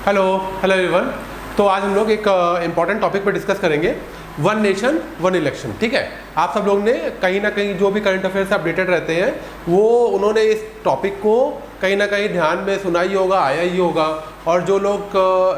Hello hello everyone. तो आज हम लोग एक इम्पॉर्टेंट टॉपिक पर डिस्कस करेंगे, वन नेशन वन इलेक्शन। ठीक है, आप सब लोग ने कहीं ना कहीं जो भी करंट अफेयर से अपडेटेड रहते हैं वो उन्होंने इस टॉपिक को कहीं ना कहीं ध्यान में सुना ही होगा, आया ही होगा। और जो लोग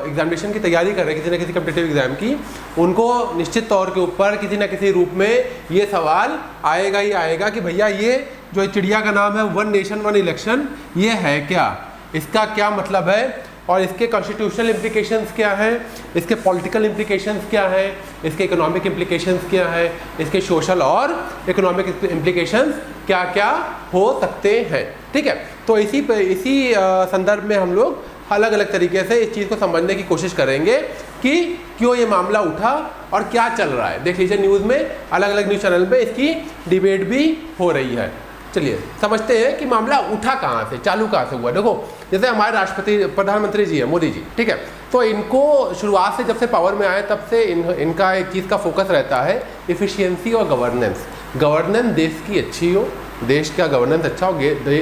एग्जामिनेशन की तैयारी कर रहे हैं किसी न किसी कॉम्पिटिटिव एग्जाम की, उनको निश्चित तौर के ऊपर किसी न किसी रूप में ये सवाल आएगा ही आएगा कि भैया ये जो चिड़िया का नाम है वन नेशन वन इलेक्शन, ये है क्या, इसका क्या मतलब है, और इसके कॉन्स्टिट्यूशनल इम्प्लीकेशंस क्या हैं, इसके पॉलिटिकल इम्प्लीकेशंस क्या हैं, इसके इकोनॉमिक इम्प्लीकेशंस क्या हैं, इसके सोशल और इकोनॉमिक इम्प्लीकेशंस क्या क्या हो सकते हैं। ठीक है, तो इसी संदर्भ में हम लोग अलग अलग तरीके से इस चीज़ को समझने की कोशिश करेंगे कि क्यों ये मामला उठा और क्या चल रहा है। देख लीजिए, न्यूज़ में अलग अलग न्यूज़ चैनल पे इसकी डिबेट भी हो रही है। चलिए समझते हैं कि मामला उठा कहाँ से, चालू कहाँ से हुआ। देखो, जैसे हमारे राष्ट्रपति प्रधानमंत्री जी है, मोदी जी, ठीक है, तो इनको शुरुआत से जब से पावर में आए तब से इनका एक चीज़ का फोकस रहता है, इफ़िशियंसी और गवर्नेंस देश की अच्छी हो, देश का गवर्नेंस अच्छा हो,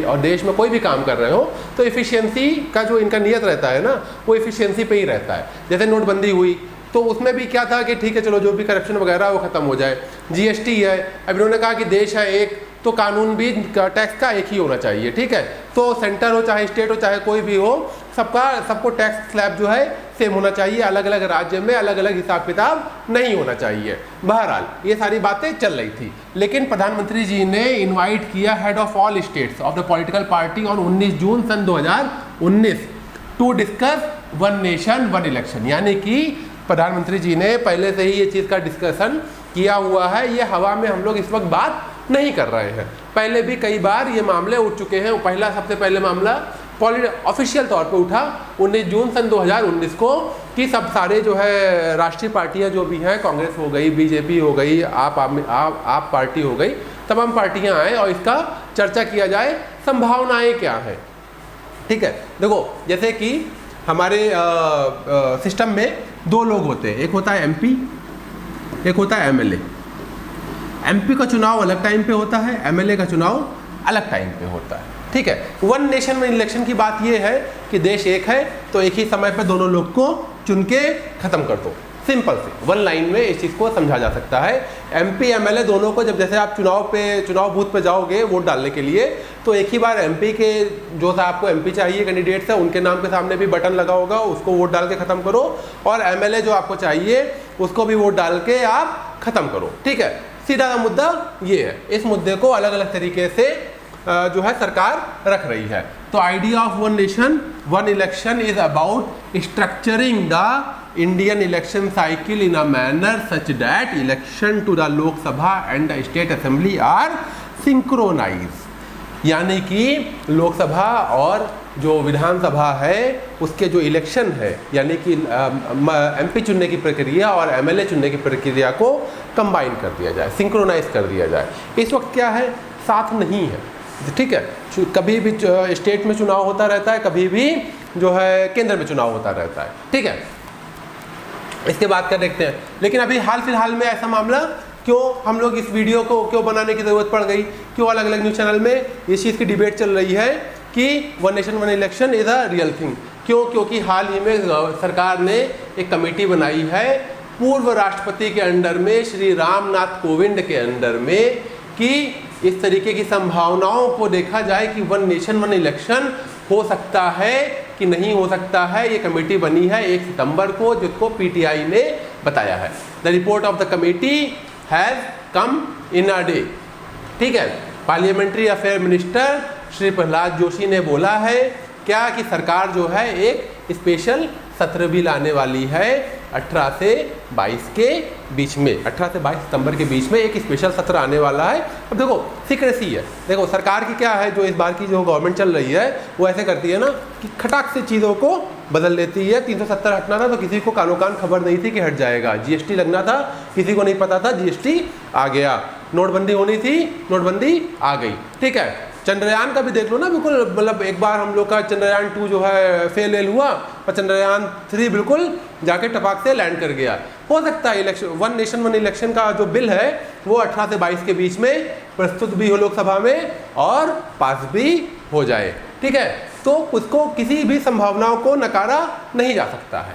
और देश में कोई भी काम कर रहे हो तो इफ़िशियंसी का जो इनका नियत रहता है ना, वो इफ़िशियंसी पे ही रहता है। जैसे नोटबंदी हुई तो उसमें भी क्या था कि ठीक है चलो जो भी करप्शन वगैरह वो ख़त्म हो जाए। जीएसटी है, अब इन्होंने कहा कि देश है एक, तो कानून भी टैक्स का एक ही होना चाहिए। ठीक है, तो सेंटर हो चाहे स्टेट हो चाहे कोई भी हो, सबको टैक्स स्लैब जो है सेम होना चाहिए, अलग अलग राज्य में अलग अलग हिसाब किताब नहीं होना चाहिए। बहरहाल ये सारी बातें चल रही थी, लेकिन प्रधानमंत्री जी ने इनवाइट किया head of all states of the political party on 19 June सन 2019 to discuss one nation one election. यानी कि प्रधानमंत्री जी ने पहले से ही ये चीज़ का डिस्कशन किया हुआ है, ये हवा में हम लोग इस वक्त बात नहीं कर रहे हैं। पहले भी कई बार ये मामले उठ चुके हैं। सबसे पहले मामला ऑफिशियल तौर पे उठा 19 जून सन 2019 को, कि सब सारे जो है राष्ट्रीय पार्टियां जो भी हैं, कांग्रेस हो गई, बीजेपी हो गई, आप पार्टी हो गई, तमाम पार्टियां आए और इसका चर्चा किया जाए, संभावनाएं क्या हैं। ठीक है, देखो जैसे कि हमारे सिस्टम में दो लोग होते हैं, एक होता है एमपी, एक होता है एमएलए। एमपी का चुनाव अलग टाइम पे होता है, एमएलए का चुनाव अलग टाइम पे होता है। ठीक है, वन नेशन वन इलेक्शन की बात ये है कि देश एक है तो एक ही समय पे दोनों लोग को चुन के खत्म कर दो। सिंपल से वन लाइन में इस चीज़ को समझा जा सकता है। एमपी एमएलए दोनों को जब जैसे आप चुनाव बूथ पे जाओगे वोट डालने के लिए, तो एक ही बार एमपी के जो सा आपको एमपी चाहिए कैंडिडेट्स है, उनके नाम के सामने भी बटन लगा होगा, उसको वोट डाल के ख़त्म करो, और एमएलए जो आपको चाहिए उसको भी वोट डाल के आप ख़त्म करो। ठीक है, सीधा सा मुद्दा ये है। इस मुद्दे को अलग अलग तरीके से जो है सरकार रख रही है। तो idea of one nation one election is about structuring the Indian election cycle in a manner such that election to the Lok Sabha and the state assembly are synchronize. यानी कि लोकसभा और जो विधानसभा है उसके जो इलेक्शन है, यानी कि एमपी चुनने की प्रक्रिया और एमएलए चुनने की प्रक्रिया को कंबाइन कर दिया जाए, सिंक्रोनाइज कर दिया जाए। इस वक्त क्या है, साथ नहीं है। ठीक है, कभी भी स्टेट में चुनाव होता रहता है, कभी भी जो है केंद्र में चुनाव होता रहता है। ठीक है, इसके बाद क्या देखते हैं। लेकिन अभी हाल फिलहाल में ऐसा मामला क्यों हम लोग इस वीडियो को क्यों बनाने की ज़रूरत पड़ गई, क्यों अलग अलग न्यूज़ चैनल में इस चीज़ की डिबेट चल रही है कि one nation one election is a real thing. क्यों? क्योंकि हाल ही में सरकार ने एक कमेटी बनाई है पूर्व राष्ट्रपति के अंडर में, श्री रामनाथ कोविंद के अंडर में, कि इस तरीके की संभावनाओं को देखा जाए कि वन नेशन वन इलेक्शन हो सकता है कि नहीं हो सकता है। ये कमेटी बनी है 1 सितंबर को, जिसको पीटीआई ने बताया है। The report of the committee has come in a day. ठीक है, parliamentary affair minister Shri Prahlad Joshi ने बोला है क्या कि सरकार जो है एक स्पेशल सत्र भी लाने वाली है 18 से 22 के बीच में, 18 से 22 सितंबर के बीच में एक स्पेशल सत्र आने वाला है। अब देखो सीक्रेसी है, देखो सरकार की क्या है, जो इस बार की जो गवर्नमेंट चल रही है वो ऐसे करती है ना कि खटाक से चीज़ों को बदल देती है। 370 हटना था तो किसी को कानो कान खबर नहीं थी कि हट जाएगा। जीएसटी लगना था, किसी को नहीं पता था, जीएसटी आ गया। नोटबंदी होनी थी, नोटबंदी आ गई। ठीक है, चंद्रयान का भी देख लो ना, बिल्कुल मतलब एक बार हम लोग का चंद्रयान 2 जो है फेल हुआ, पर चंद्रयान 3 बिल्कुल जाके टपाक से लैंड कर गया। हो सकता है election one nation one election का जो बिल है वो 18 से 22 के बीच में प्रस्तुत भी हो लोकसभा में और पास भी हो जाए। ठीक है, तो उसको किसी भी संभावनाओं को नकारा नहीं जा सकता है।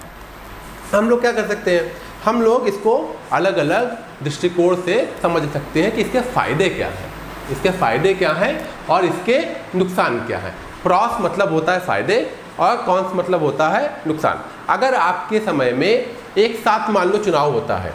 हम लोग क्या कर सकते हैं, हम लोग इसको अलग अलग दृष्टिकोण से समझ सकते हैं कि इसके फ़ायदे क्या हैं, इसके फ़ायदे क्या हैं और इसके नुकसान क्या हैं। प्रॉस मतलब होता है फ़ायदे और कॉन्स मतलब होता है नुकसान। अगर आपके समय में एक साथ मान लो चुनाव होता है,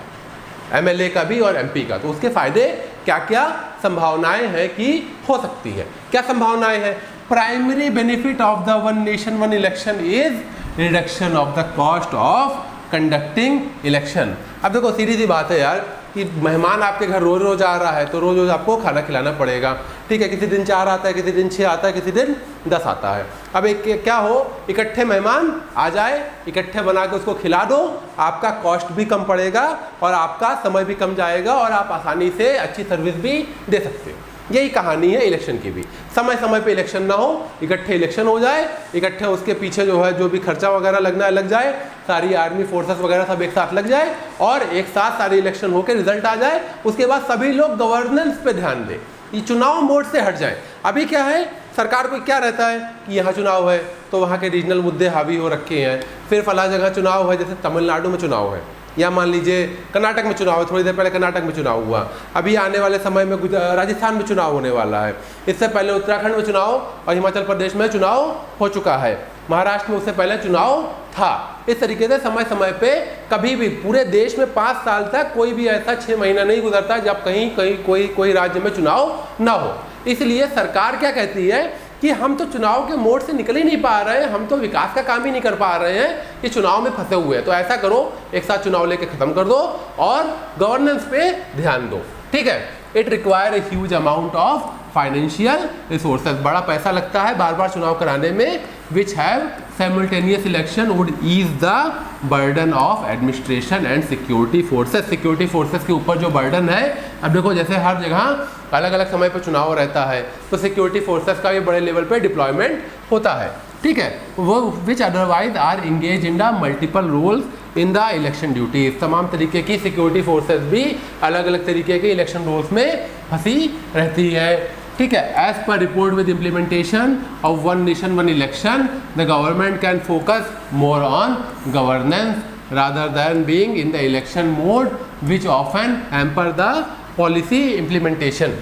MLA का भी और MP का, तो उसके फ़ायदे क्या क्या संभावनाएं हैं कि हो सकती है। क्या संभावनाएं हैं? Primary benefit of the one nation one election is reduction of the cost of conducting election. अब देखो सीधी सी बात है यार कि मेहमान आपके घर रोज रोज आ रहा है तो रोज रोज आपको खाना खिलाना पड़ेगा, ठीक है। किसी दिन 4 आता है, किसी दिन 6 आता है, किसी दिन 10 आता है। अब एक क्या हो, इकट्ठे मेहमान आ जाए, इकट्ठे बना के उसको खिला दो, आपका कॉस्ट भी कम पड़ेगा और आपका समय भी कम जाएगा और आप आसानी से अच्छी सर्विस भी दे सकते हो। यही कहानी है इलेक्शन की भी। समय समय पे इलेक्शन ना हो, इकट्ठे इलेक्शन हो जाए, इकट्ठे उसके पीछे जो है जो भी खर्चा वगैरह लगना है लग जाए, सारी आर्मी फोर्सेस वगैरह सब एक साथ लग जाए और एक साथ सारी इलेक्शन होकर रिजल्ट आ जाए। उसके बाद सभी लोग गवर्नेंस पे ध्यान दें, ये चुनाव मोड से हट जाए। अभी क्या है, सरकार को क्या रहता है कि यहाँ चुनाव है तो वहाँ के रीजनल मुद्दे हावी हो रखे हैं, फिर फला जगह चुनाव है, जैसे तमिलनाडु में चुनाव है या मान लीजिए कर्नाटक में चुनाव है, थोड़ी देर पहले कर्नाटक में चुनाव हुआ, अभी आने वाले समय में राजस्थान में चुनाव होने वाला है, इससे पहले उत्तराखंड में चुनाव और हिमाचल प्रदेश में चुनाव हो चुका है, महाराष्ट्र में उससे पहले चुनाव था। इस तरीके से समय समय पे कभी भी पूरे देश में 5 साल तक कोई भी ऐसा 6 महीना नहीं गुजरता जब कहीं कहीं कोई राज्य में चुनाव ना हो। इसलिए सरकार क्या कहती है कि हम तो चुनाव के मोड से निकल ही नहीं पा रहे हैं, हम तो विकास का काम ही नहीं कर पा रहे हैं, ये चुनाव में फंसे हुए हैं। तो ऐसा करो, एक साथ चुनाव लेके खत्म कर दो और गवर्नेंस पे ध्यान दो, ठीक है। It require a huge amount of financial resources, बड़ा पैसा लगता है बार बार चुनाव कराने में, which have simultaneous election would ease the burden of administration and security forces। Security forces के ऊपर जो बर्डन है, अब देखो जैसे हर जगह अलग अलग समय पर चुनाव रहता है तो सिक्योरिटी फोर्सेस का भी बड़े लेवल पे डिप्लॉयमेंट होता है, ठीक है। वो which otherwise are engage in the multiple roles in the election duties, तमाम तरीके की सिक्योरिटी फोर्सेस भी अलग अलग तरीके के इलेक्शन रोल्स में फंसी रहती है, ठीक है। As per report with implementation of one nation one election the government can focus more on governance rather than being in the election mode which often hamper the policy implementation,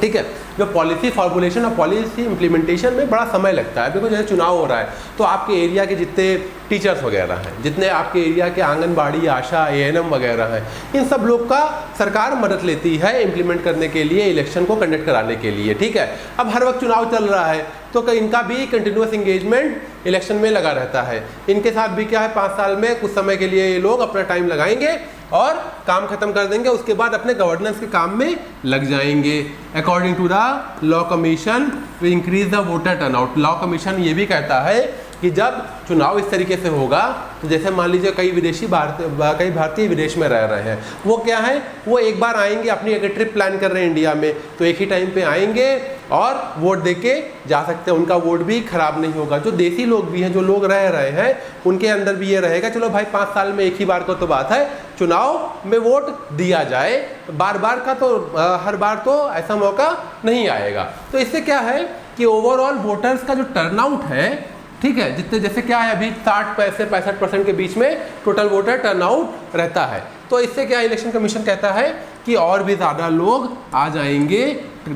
ठीक है। जो policy formulation और policy implementation में बड़ा समय लगता है। देखो जैसे चुनाव हो रहा है तो आपके एरिया के जितने टीचर्स वगैरह हैं, जितने आपके एरिया के आंगनबाड़ी आशा ANM वगैरह हैं, इन सब लोग का सरकार मदद लेती है इम्प्लीमेंट करने के लिए, इलेक्शन को कंडक्ट कराने के लिए, ठीक है। अब हर वक्त चुनाव चल रहा है तो इनका भी कंटिन्यूस इंगेजमेंट इलेक्शन में लगा रहता है। इनके साथ भी क्या है, 5 साल में कुछ समय के लिए ये लोग अपना टाइम लगाएंगे और काम खत्म कर देंगे, उसके बाद अपने गवर्नेंस के काम में लग जाएंगे। According to the law commission we increase the voter turnout. Law commission ये भी कहता है कि जब चुनाव इस तरीके से होगा तो जैसे मान लीजिए कई भारतीय विदेश में रह रहे हैं, वो क्या है, वो एक बार आएंगे, अपनी अगर ट्रिप प्लान कर रहे हैं इंडिया में तो एक ही टाइम पे आएंगे और वोट देके जा सकते हैं, उनका वोट भी खराब नहीं होगा। जो देसी लोग भी हैं, जो लोग रह रहे हैं, उनके अंदर भी ये रहेगा चलो भाई 5 साल में एक ही बार का तो बात है, चुनाव में वोट दिया जाए, बार बार का तो हर बार तो ऐसा मौका नहीं आएगा। तो इससे क्या है कि ओवरऑल वोटर्स का जो टर्नआउट है, ठीक है, जितने जैसे क्या है अभी 60 से 65% के बीच में टोटल वोटर टर्नआउट रहता है। तो इससे क्या इलेक्शन कमीशन कहता है कि और भी ज़्यादा लोग आ जाएंगे,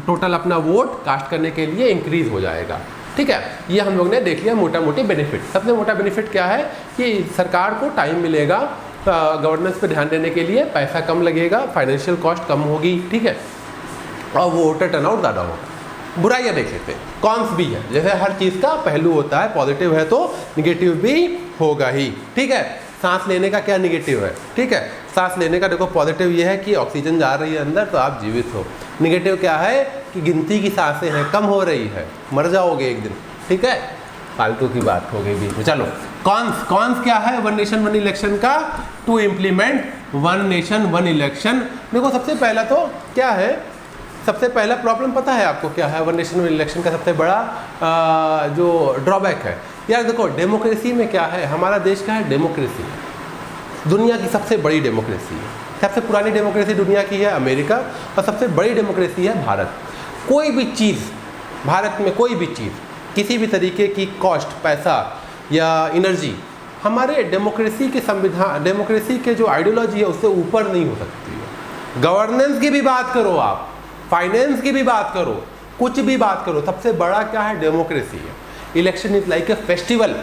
टोटल अपना वोट कास्ट करने के लिए इंक्रीज हो जाएगा, ठीक है। ये हम लोग ने देख लिया मोटा मोटी बेनिफिट। सबसे मोटा बेनिफिट क्या है कि सरकार को टाइम मिलेगा गवर्नेंस पे ध्यान देने के लिए, पैसा कम लगेगा, फाइनेंशियल कॉस्ट कम होगी, ठीक है, और वोटर टर्नआउट ज़्यादा होगा। बुराइयाँ देख लेते हैं, कॉन्स भी है, जैसे हर चीज़ का पहलू होता है, पॉजिटिव है तो निगेटिव भी होगा ही, ठीक है। सांस लेने का क्या निगेटिव है, ठीक है, सांस लेने का देखो पॉजिटिव ये है कि ऑक्सीजन जा रही है अंदर तो आप जीवित हो। निगेटिव क्या है कि गिनती की सांसें हैं, कम हो रही है, मर जाओगे एक दिन, ठीक है, फालतू की बात हो गई बीच में। चलो कॉन्स क्या है वन नेशन वन इलेक्शन का, to implement one nation one election. देखो सबसे पहला तो क्या है, सबसे पहला प्रॉब्लम पता है आपको क्या है वन नेशन वन इलेक्शन का सबसे बड़ा जो ड्रॉबैक है यार। देखो डेमोक्रेसी में क्या है, हमारा देश का है डेमोक्रेसी, दुनिया की सबसे बड़ी डेमोक्रेसी है। सबसे पुरानी डेमोक्रेसी दुनिया की है अमेरिका और सबसे बड़ी डेमोक्रेसी है भारत। कोई भी चीज़ भारत में, कोई भी चीज़ किसी भी तरीके की कॉस्ट, पैसा या एनर्जी हमारे डेमोक्रेसी के संविधान, डेमोक्रेसी के जो आइडियोलॉजी है उससे ऊपर नहीं हो सकती है। गवर्नेंस की भी बात करो आप, फाइनेंस की भी बात करो, कुछ भी बात करो, सबसे बड़ा क्या है? डेमोक्रेसी है। Election is like a festival.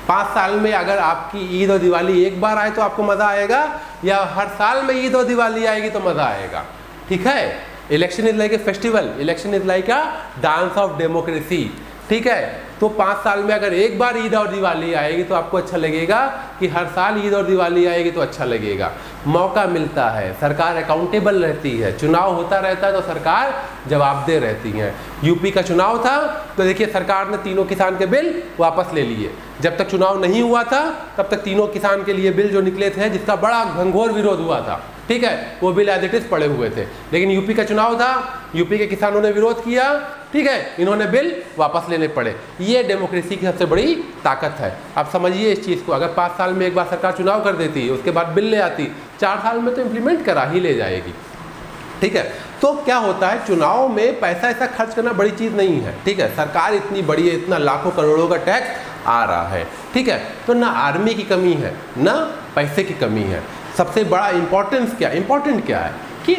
5 साल में अगर आपकी ईद और दिवाली एक बार आए तो आपको मज़ा आएगा, या हर साल में ईद और दिवाली आएगी तो मज़ा आएगा, ठीक है। Election is like a festival, election is like a dance of democracy, ठीक है। तो 5 साल में अगर एक बार ईद और दिवाली आएगी तो आपको अच्छा लगेगा, कि हर साल ईद और दिवाली आएगी तो अच्छा लगेगा। मौका मिलता है, सरकार अकाउंटेबल रहती है, चुनाव होता रहता है तो सरकार जवाबदेह रहती है। यूपी का चुनाव था तो देखिए सरकार ने तीनों किसान के बिल वापस ले लिए। जब तक चुनाव नहीं हुआ था तब तक तीनों किसान के लिए बिल जो निकले थे, जिसका बड़ा घंघोर विरोध हुआ था, ठीक है, वो बिल एज इट इज पड़े हुए थे। लेकिन यूपी का चुनाव था, यूपी के किसानों ने विरोध किया, ठीक है, इन्होंने बिल वापस लेने पड़े। ये डेमोक्रेसी की सबसे बड़ी ताकत है। आप समझिए इस चीज़ को। अगर 5 साल में एक बार सरकार चुनाव कर देती, उसके बाद बिल ले आती, 4 साल में तो इम्प्लीमेंट करा ही ले जाएगी, ठीक है। तो क्या होता है, चुनाव में पैसा ऐसा खर्च करना बड़ी चीज़ नहीं है, ठीक है। सरकार इतनी बड़ी है, इतना लाखों करोड़ों का टैक्स आ रहा है, ठीक है। तो ना आर्मी की कमी है, ना पैसे की कमी है। सबसे बड़ा इम्पोर्टेंट क्या है कि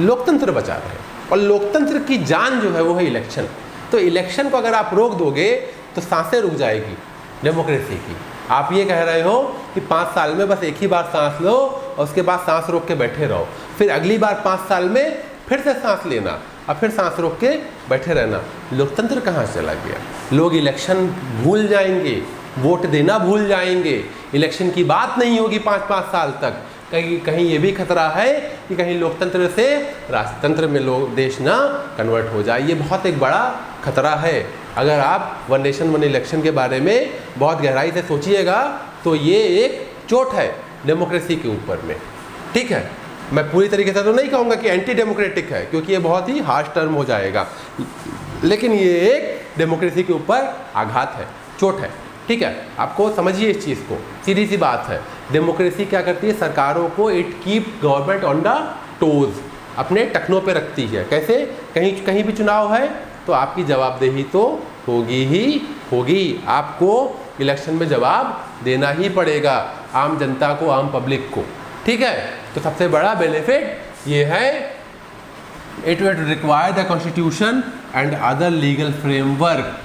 लोकतंत्र बचा रहे, और लोकतंत्र की जान जो है वो है इलेक्शन। तो इलेक्शन को अगर आप रोक दोगे तो सांसें रुक जाएगी डेमोक्रेसी की। आप ये कह रहे हो कि 5 साल में बस एक ही बार सांस लो और उसके बाद सांस रोक के बैठे रहो, फिर अगली बार 5 साल में फिर से सांस लेना और फिर सांस रोक के बैठे रहना। लोकतंत्र कहाँ चला गया? लोग इलेक्शन भूल जाएंगे, वोट देना भूल जाएंगे, इलेक्शन की बात नहीं होगी 5-5 साल तक। कहीं ये भी खतरा है कि कहीं लोकतंत्र से राजतंत्र में लोग देश ना कन्वर्ट हो जाए। ये बहुत एक बड़ा खतरा है। अगर आप वन नेशन वन इलेक्शन के बारे में बहुत गहराई से सोचिएगा तो ये एक चोट है डेमोक्रेसी के ऊपर में, ठीक है। मैं पूरी तरीके से तो नहीं कहूँगा कि एंटी डेमोक्रेटिक है, क्योंकि ये बहुत ही हार्श टर्म हो जाएगा, लेकिन ये एक डेमोक्रेसी के ऊपर आघात है, चोट है, ठीक है। आपको समझिए इस चीज़ को, सीधी सी बात है। डेमोक्रेसी क्या करती है? सरकारों को it keep government on the toes, अपने टखनों पे रखती है। कैसे? कहीं भी चुनाव है तो आपकी जवाबदेही तो होगी ही होगी, आपको इलेक्शन में जवाब देना ही पड़ेगा आम जनता को, आम पब्लिक को, ठीक है। तो सबसे बड़ा बेनिफिट ये है, it will require the constitution and other legal framework.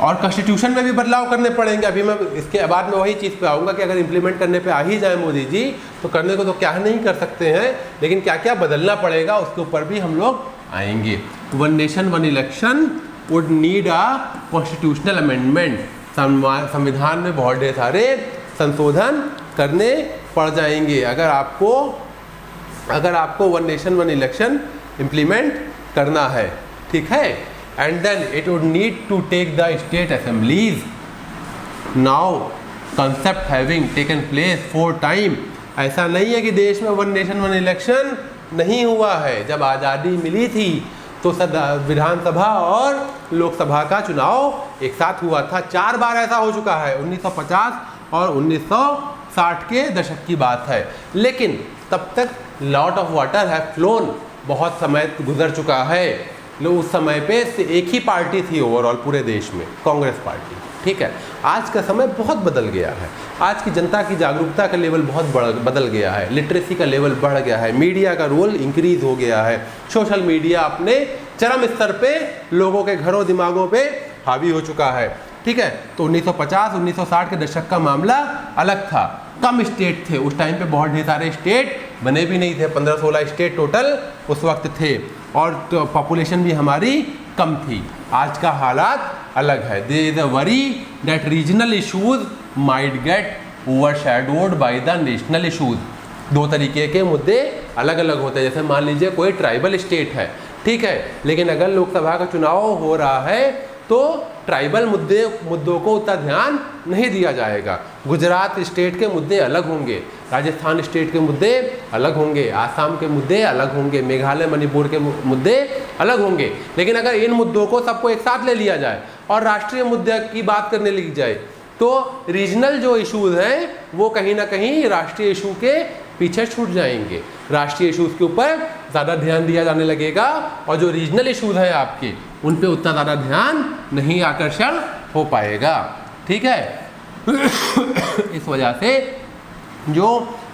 और कॉन्स्टिट्यूशन में भी बदलाव करने पड़ेंगे। अभी मैं इसके बाद में वही चीज़ पे आऊँगा कि अगर इम्प्लीमेंट करने पे आ ही जाए मोदी जी तो करने को तो क्या नहीं कर सकते हैं, लेकिन क्या क्या बदलना पड़ेगा उसके ऊपर भी हम लोग आएंगे। One nation one election would need a constitutional amendment. संविधान में बहुत ढेर सारे संशोधन करने पड़ जाएंगे अगर आपको one nation one election implement करना है, ठीक है। And then it would need to take the state assemblies. Now concept having taken place 4 times, ऐसा नहीं है कि देश में वन नेशन वन इलेक्शन नहीं हुआ है। जब आज़ादी मिली थी तो विधानसभा और लोकसभा का चुनाव एक साथ हुआ था। 4 बार ऐसा हो चुका है, 1950 और 1960 के दशक की बात है। लेकिन तब तक lot of water have phloem, बहुत समय गुजर चुका है। लोग उस समय पे एक ही पार्टी थी ओवरऑल पूरे देश में, कांग्रेस पार्टी, ठीक है। आज का समय बहुत बदल गया है, आज की जनता की जागरूकता का लेवल बहुत बदल गया है, लिटरेसी का लेवल बढ़ गया है, मीडिया का रोल इंक्रीज हो गया है, सोशल मीडिया अपने चरम स्तर पे लोगों के घरों दिमागों पे हावी हो चुका है, ठीक है। तो 1950-1960 के दशक का मामला अलग था, कम स्टेट थे उस टाइम पे, बहुत ढेर सारे स्टेट बने भी नहीं थे, 15-16 स्टेट टोटल उस वक्त थे, और तो पॉपुलेशन भी हमारी कम थी। आज का हालात अलग है। There is a worry that regional issues might get overshadowed by the national issues. 2 तरीके के मुद्दे अलग अलग होते हैं। जैसे मान लीजिए कोई ट्राइबल स्टेट है, ठीक है, लेकिन अगर लोकसभा का चुनाव हो रहा है तो ट्राइबल मुद्दों को उतना ध्यान नहीं दिया जाएगा। गुजरात स्टेट के मुद्दे अलग होंगे, राजस्थान स्टेट के मुद्दे अलग होंगे, आसाम के मुद्दे अलग होंगे, मेघालय मणिपुर के मुद्दे अलग होंगे। लेकिन अगर इन मुद्दों को सबको एक साथ ले लिया जाए और राष्ट्रीय मुद्दे की बात करने लगी जाए तो रीजनल जो इश्यूज हैं वो कहीं ना कहीं राष्ट्रीय इशू के पीछे छूट जाएंगे। राष्ट्रीय इश्यूज़ के ऊपर ज़्यादा ध्यान दिया जाने लगेगा और जो रीजनल इश्यूज़ हैं आपके उन पे उतना ज़्यादा ध्यान नहीं आकर्षण हो पाएगा। ठीक है। इस वजह से जो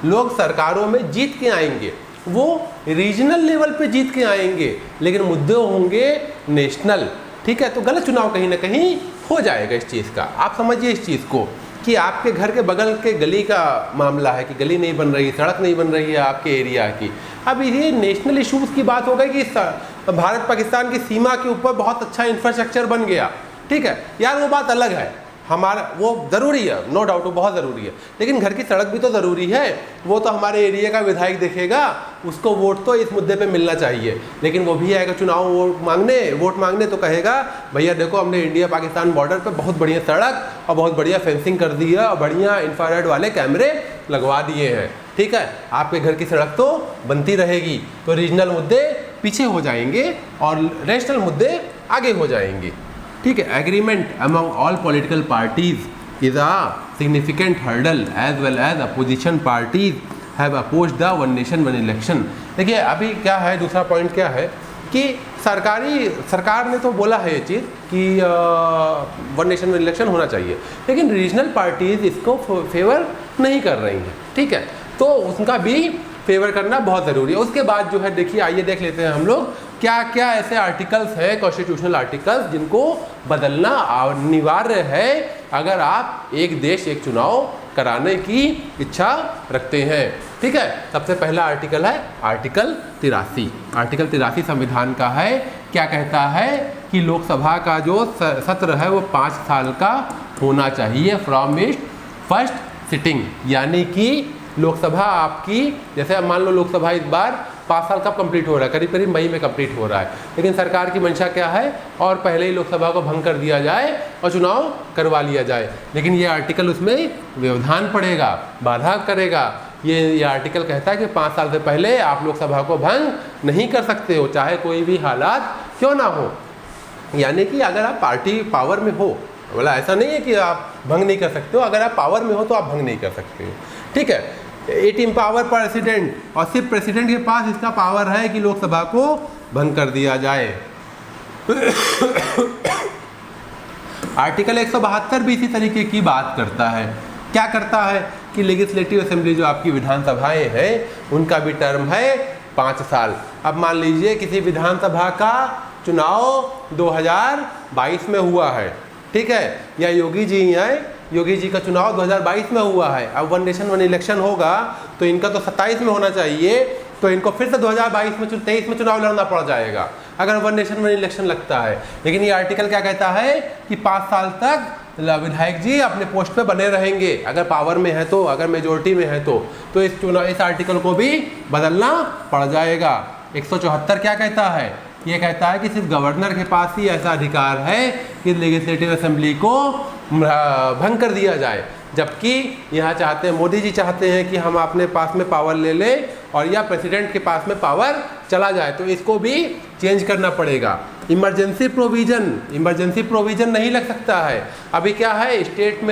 लोग सरकारों में जीत के आएंगे वो रीजनल लेवल पे जीत के आएंगे, लेकिन मुद्दे होंगे नेशनल। ठीक है। तो गलत चुनाव कहीं ना कहीं हो जाएगा इस चीज़ का। आप समझिए इस चीज़ को कि आपके घर के बगल के गली का मामला है कि गली नहीं बन रही, सड़क नहीं बन रही है आपके एरिया की। अब ये नेशनल इश्यूज़ की बात हो गई कि भारत पाकिस्तान की सीमा के ऊपर बहुत अच्छा इंफ्रास्ट्रक्चर बन गया। ठीक है यार, वो बात अलग है, हमारा वो ज़रूरी है, नो डाउट वो बहुत ज़रूरी है, लेकिन घर की सड़क भी तो ज़रूरी है। वो तो हमारे एरिया का विधायक देखेगा, उसको वोट तो इस मुद्दे पे मिलना चाहिए, लेकिन वो भी आएगा चुनाव वोट मांगने तो कहेगा भैया देखो हमने इंडिया पाकिस्तान बॉर्डर पे बहुत बढ़िया सड़क और बहुत बढ़िया फेंसिंग कर दी है और बढ़िया इंफ्रारेड वाले कैमरे लगवा दिए हैं। ठीक है, आपके घर की सड़क तो बनती रहेगी। तो रीजनल मुद्दे पीछे हो जाएंगे और नेशनल मुद्दे आगे हो जाएंगे। ठीक है। Agreement among all political parties is a significant hurdle as well as opposition parties have opposed the one nation one election. देखिए अभी क्या है, दूसरा पॉइंट क्या है कि सरकार ने तो बोला है ये चीज़ कि वन नेशन वन इलेक्शन होना चाहिए, लेकिन रीजनल पार्टीज इसको फेवर नहीं कर रही हैं। ठीक है, तो उनका भी फेवर करना बहुत ज़रूरी है। उसके बाद जो है देखिए, आइए देख लेते हैं हम लोग क्या क्या ऐसे आर्टिकल्स हैं, कॉन्स्टिट्यूशनल आर्टिकल्स, जिनको बदलना अनिवार्य है अगर आप एक देश एक चुनाव कराने की इच्छा रखते हैं। ठीक है, सबसे पहला आर्टिकल है आर्टिकल 83। आर्टिकल 83 संविधान का है। क्या कहता है कि लोकसभा का जो सत्र है वो 5 साल का होना चाहिए फ्रॉम इट्स फर्स्ट सिटिंग, यानी कि लोकसभा आपकी, जैसे अब मान लो लोकसभा इस बार 5 साल कब कंप्लीट हो रहा है, करीब करीब मई में कंप्लीट हो रहा है, लेकिन सरकार की मंशा क्या है और पहले ही लोकसभा को भंग कर दिया जाए और चुनाव करवा लिया जाए। लेकिन ये आर्टिकल उसमें व्यवधान पड़ेगा, बाधा करेगा। ये आर्टिकल कहता है कि 5 साल से पहले आप लोकसभा को भंग नहीं कर सकते हो, चाहे कोई भी हालात क्यों ना हो। यानी कि अगर आप पार्टी पावर में हो, बोला ऐसा नहीं है कि आप भंग नहीं कर सकते हो, अगर आप पावर में हो तो आप भंग नहीं कर सकते हो। ठीक है, इट एम्पावर प्रेसिडेंट, और सिर्फ प्रेसिडेंट के पास इसका पावर है कि लोकसभा को भंग कर दिया जाए। आर्टिकल 172 भी इसी तरीके की बात करता है। क्या करता है कि लेजिस्लेटिव असेंबली जो आपकी विधानसभाएं हैं उनका भी टर्म है 5 साल। अब मान लीजिए किसी विधानसभा का चुनाव 2022 में हुआ है, ठीक है, या योगी जी हैं, योगी जी का चुनाव 2022 में हुआ है। अब वन नेशन वन इलेक्शन होगा तो इनका तो 27 में होना चाहिए, तो इनको फिर से 2022 में 23 में चुनाव लड़ना पड़ जाएगा अगर वन नेशन वन इलेक्शन लगता है। लेकिन ये आर्टिकल क्या कहता है कि 5 साल तक विधायक जी अपने पोस्ट पे बने रहेंगे, अगर पावर में है तो, अगर मेजोरिटी में है तो इस आर्टिकल को भी बदलना पड़ जाएगा। 174 क्या कहता है, ये कहता है कि सिर्फ गवर्नर के पास ही ऐसा अधिकार है कि लेजिस्लेटिव असेंबली को भंग कर दिया जाए, जबकि यहाँ चाहते हैं, मोदी जी चाहते हैं कि हम अपने पास में पावर ले लें और या प्रेसिडेंट के पास में पावर चला जाए, तो इसको भी चेंज करना पड़ेगा। इमरजेंसी प्रोविज़न नहीं लग सकता है। अभी क्या है स्टेट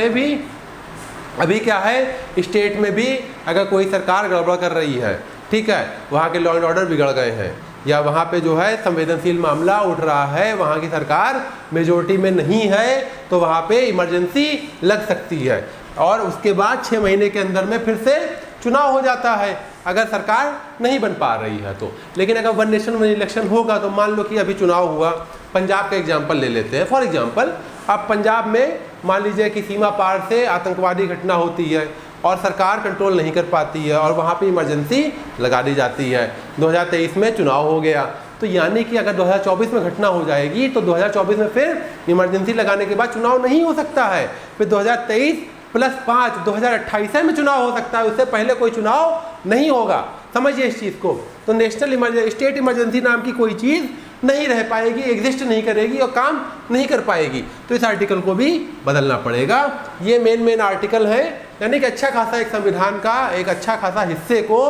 में भी अगर कोई सरकार गड़बड़ कर रही है, ठीक है, वहाँ के लॉ एंड ऑर्डर बिगड़ गए हैं या वहाँ पे जो है संवेदनशील मामला उठ रहा है, वहाँ की सरकार मेजोरिटी में नहीं है, तो वहाँ पे इमरजेंसी लग सकती है और उसके बाद 6 महीने के अंदर में फिर से चुनाव हो जाता है अगर सरकार नहीं बन पा रही है तो। लेकिन अगर वन नेशन वन इलेक्शन होगा तो मान लो कि अभी चुनाव हुआ, पंजाब का एग्जाम्पल ले लेते हैं फॉर एग्जाम्पल। अब पंजाब में मान लीजिए कि सीमा पार से आतंकवादी घटना होती है और सरकार कंट्रोल नहीं कर पाती है और वहाँ पे इमरजेंसी लगा दी जाती है। 2023 में चुनाव हो गया, तो यानी कि अगर 2024 में घटना हो जाएगी तो 2024 में फिर इमरजेंसी लगाने के बाद चुनाव नहीं हो सकता है, फिर 2023 + 5 2028 में चुनाव हो सकता है, उससे पहले कोई चुनाव नहीं होगा। समझिए इस चीज़ को। तो स्टेट इमरजेंसी नाम की कोई चीज़ नहीं रह पाएगी, एग्जिस्ट नहीं करेगी और काम नहीं कर पाएगी, तो इस आर्टिकल को भी बदलना पड़ेगा। ये मेन आर्टिकल है, यानी कि अच्छा खासा एक संविधान का एक अच्छा खासा हिस्से को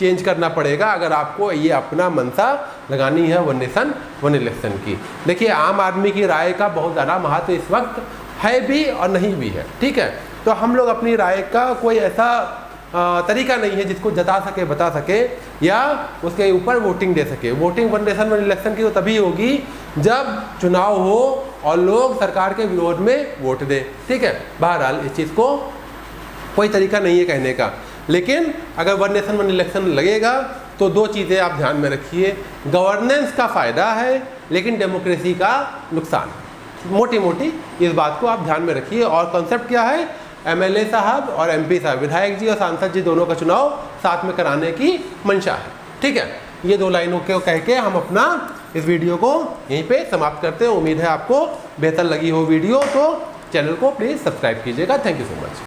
चेंज करना पड़ेगा अगर आपको ये अपना मंशा लगानी है वन नेशन वन इलेक्शन की। देखिए आम आदमी की राय का बहुत ज़्यादा महत्व इस वक्त है भी और नहीं भी है, ठीक है। तो हम लोग अपनी राय का कोई ऐसा तरीका नहीं है जिसको जता सके, बता सके या उसके ऊपर वोटिंग दे सके। Voting one nation one election की तो तभी होगी जब चुनाव हो और लोग सरकार के विरोध में वोट दें, ठीक है। बहरहाल इस चीज़ को कोई तरीका नहीं है कहने का, लेकिन अगर वन नेशन वन इलेक्शन लगेगा तो दो चीज़ें आप ध्यान में रखिए। गवर्नेंस का फ़ायदा है लेकिन डेमोक्रेसी का नुकसान, मोटी मोटी इस बात को आप ध्यान में रखिए। और कॉन्सेप्ट क्या है, एमएलए साहब और एमपी साहब, विधायक जी और सांसद जी दोनों का चुनाव साथ में कराने की मंशा है, ठीक है। ये दो लाइनों को कह के हम अपना इस वीडियो को यहीं पे समाप्त करते हैं। उम्मीद है आपको बेहतर लगी हो वीडियो, तो चैनल को प्लीज़ सब्सक्राइब कीजिएगा। Thank you so much.